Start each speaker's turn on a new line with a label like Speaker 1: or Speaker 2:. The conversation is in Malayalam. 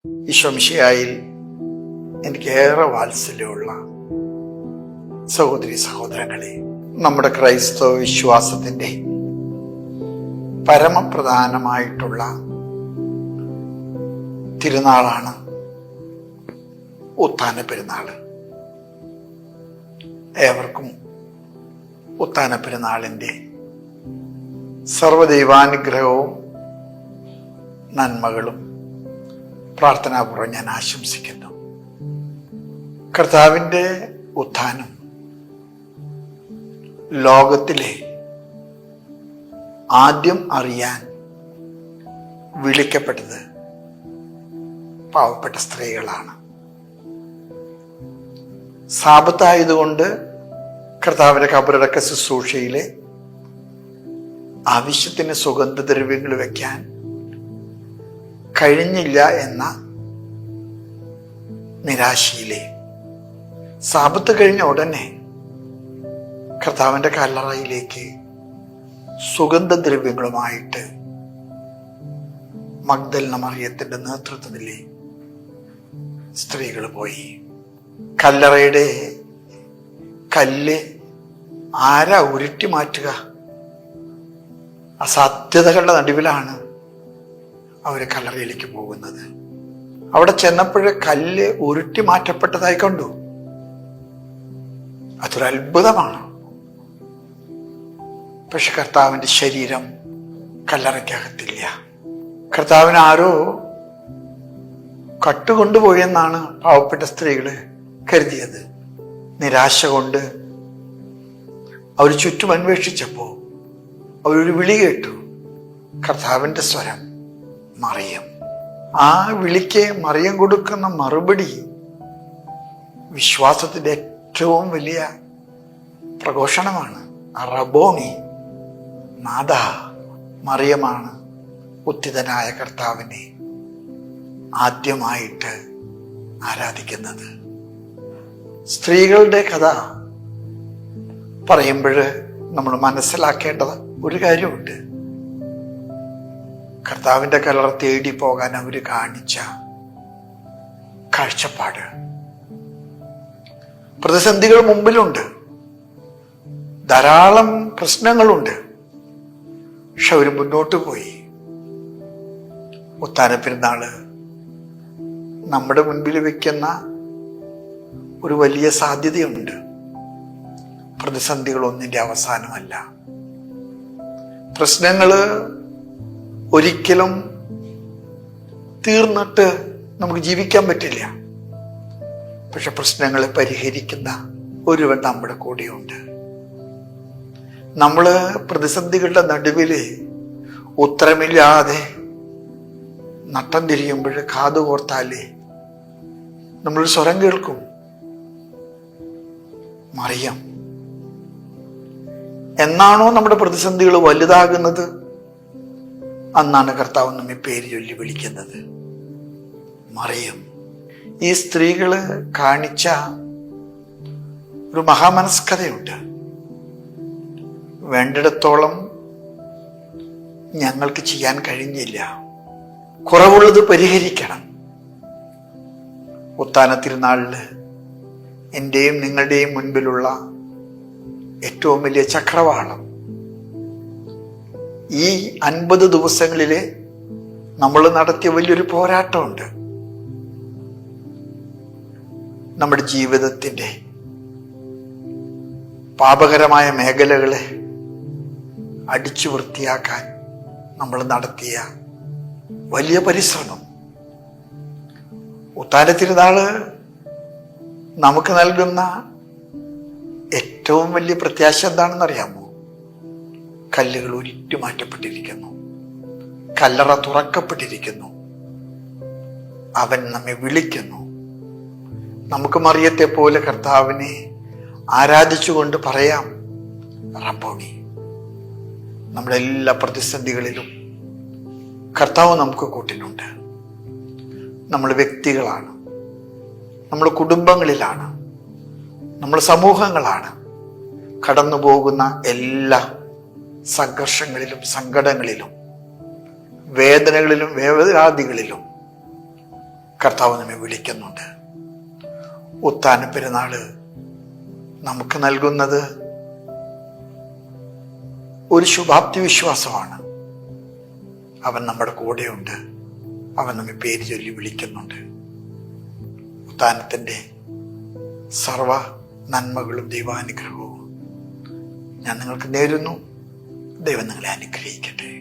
Speaker 1: ഈശോ മിശിഹായിൽ എനിക്കേറെ വാത്സല്യമുള്ള സഹോദരി സഹോദരങ്ങളെ, നമ്മുടെ ക്രൈസ്തവ വിശ്വാസത്തിൻ്റെ പരമപ്രധാനമായിട്ടുള്ള തിരുനാളാണ് ഉത്ഥാന പെരുന്നാള്. ഏവർക്കും ഉത്ഥാന പെരുന്നാളിൻ്റെ സർവദൈവാനുഗ്രഹവും നന്മകളും പ്രാർത്ഥനാപൂർവ്വം ഞാൻ ആശംസിക്കുന്നു. കർത്താവിൻ്റെ ഉത്ഥാനം ലോകത്തിലെ ആദ്യം അറിയാൻ വിളിക്കപ്പെട്ടത് പാവപ്പെട്ട സ്ത്രീകളാണ്. സാപത്തായതുകൊണ്ട് കർത്താവിൻ്റെ കബറടക്ക ശുശ്രൂഷയിലെ ആവശ്യത്തിന് സുഗന്ധദ്രവ്യങ്ങൾ വയ്ക്കാൻ കഴിഞ്ഞില്ല എന്ന നിരാശയിലെ സാപത്ത് കഴിഞ്ഞ ഉടനെ കർത്താവിൻ്റെ കല്ലറയിലേക്ക് സുഗന്ധദ്രവ്യങ്ങളുമായിട്ട് മഗ്ദലന മറിയത്തിന്റെ നേതൃത്വത്തിലെ സ്ത്രീകൾ പോയി. കല്ലറയുടെ കല്ല് ആരാ ഉരുട്ടി മാറ്റുക? അസാധ്യതകളുടെ നടുവിലാണ് അവർ കല്ലറയിലേക്ക് പോകുന്നത്. അവിടെ ചെന്നപ്പോഴേ കല്ല് ഉരുട്ടി മാറ്റപ്പെട്ടതായി കണ്ടു. അതൊരു അത്ഭുതമാണ്. പക്ഷെ കർത്താവിൻ്റെ ശരീരം കല്ലറയ്ക്കകത്തില്ല. കർത്താവിന് ആരോ കട്ടുകൊണ്ടുപോയെന്നാണ് പാവപ്പെട്ട സ്ത്രീകള് കരുതിയത്. നിരാശ കൊണ്ട് അവർ ചുറ്റും അന്വേഷിച്ചപ്പോ അവരൊരു വിളി കേട്ടു. കർത്താവിൻ്റെ സ്വരം, മറിയം. ആ വിളിക്ക് മറിയം കൊടുക്കുന്ന മറുപടി വിശ്വാസത്തിന്റെ ഏറ്റവും വലിയ പ്രഘോഷണമാണ്. റബ്ബോനി, നാഥ. മറിയമാണ് ഉത്ഥിതനായ കർത്താവിനെ ആദ്യമായിട്ട് ആരാധിക്കുന്നത്. സ്ത്രീകളുടെ കഥ പറയുമ്പോൾ നമ്മൾ മനസ്സിലാക്കേണ്ടത് ഒരു കാര്യമുണ്ട്. കർത്താവിൻ്റെ കല്ലറ തേടി പോകാൻ അവർ കാണിച്ച കാഴ്ചപ്പാട്. പ്രതിസന്ധികൾ മുമ്പിലുണ്ട്, ധാരാളം പ്രശ്നങ്ങളുണ്ട്. പക്ഷെ അവർ മുന്നോട്ട് പോയി. ഉത്ഥാന പെരുന്നാള് നമ്മുടെ മുൻപിൽ വെക്കുന്ന ഒരു വലിയ സാധ്യതയുണ്ട്. പ്രതിസന്ധികളൊന്നിൻ്റെ അവസാനമല്ല. പ്രശ്നങ്ങള് ഒരിക്കലും തീർന്നിട്ട് നമുക്ക് ജീവിക്കാൻ പറ്റില്ല. പക്ഷെ പ്രശ്നങ്ങളെ പരിഹരിക്കുന്ന ഒരുവൻ നമ്മുടെ കൂടെയുണ്ട്. നമ്മള് പ്രതിസന്ധികളുടെ നടുവില് ഉത്തരമില്ലാതെ നട്ടം തിരിയുമ്പോൾ കാതുകോർത്താലേ നമ്മൾ സ്വരം കേൾക്കും. മറിയം. എന്നാണോ നമ്മുടെ പ്രതിസന്ധികൾ വലുതാകുന്നത്, അന്നാണ് കർത്താവ് നമ്മെ പേര് ചൊല്ലി വിളിക്കുന്നത്. മറിയം. ഈ സ്ത്രീകള് കാണിച്ച ഒരു മഹാമനസ്കതയുണ്ട്. വേണ്ടിടത്തോളം ഞങ്ങൾക്ക് ചെയ്യാൻ കഴിഞ്ഞില്ല, കുറവുള്ളത് പരിഹരിക്കണം. ഉത്ഥാന തിരുനാളില് എൻ്റെയും നിങ്ങളുടെയും മുൻപിലുള്ള ഏറ്റവും വലിയ ചക്രവാളം ഈ 50 ദിവസങ്ങളില് നമ്മൾ നടത്തിയ വലിയൊരു പോരാട്ടമുണ്ട്. നമ്മുടെ ജീവിതത്തിൻ്റെ പാപകരമായ മേഖലകളെ അടിച്ചു വൃത്തിയാക്കാൻ നമ്മൾ നടത്തിയ വലിയ പരിശ്രമം. ഉത്ഥാന തിരുനാള് നമുക്ക് നൽകുന്ന ഏറ്റവും വലിയ പ്രത്യാശ എന്താണെന്നറിയാമോ? കല്ലുകൾ ഉരുട്ടി മാറ്റപ്പെട്ടിരിക്കുന്നു, കല്ലറ തുറക്കപ്പെട്ടിരിക്കുന്നു. അവൻ നമ്മെ വിളിക്കുന്നു. നമുക്ക് മറിയത്തെ പോലെ കർത്താവിനെ ആരാധിച്ചുകൊണ്ട് പറയാം, റബ്ബോനി. നമ്മുടെ എല്ലാ പ്രതിസന്ധികളിലും കർത്താവ് നമുക്ക് കൂട്ടിനുണ്ട്. നമ്മൾ വ്യക്തികളാണ്, നമ്മൾ കുടുംബങ്ങളിലാണ്, നമ്മൾ സമൂഹങ്ങളാണ്. കടന്നു പോകുന്ന എല്ലാ സംഘർഷങ്ങളിലും സങ്കടങ്ങളിലും വേദനകളിലും വേവലാതികളിലും കർത്താവ് നമ്മെ വിളിക്കുന്നുണ്ട്. ഉത്ഥാന പെരുന്നാള് നമുക്ക് നൽകുന്നത് ഒരു ശുഭാപ്തി വിശ്വാസമാണ്. അവൻ നമ്മുടെ കൂടെയുണ്ട്. അവൻ നമ്മെ പേര് ചൊല്ലി വിളിക്കുന്നുണ്ട്. ഉത്ഥാനത്തിൻ്റെ സർവ നന്മകളും ദൈവാനുഗ്രഹവും ഞാൻ നിങ്ങൾക്ക് നേരുന്നു. ദൈവം നിങ്ങളെ അനുഗ്രഹിക്കട്ടെ.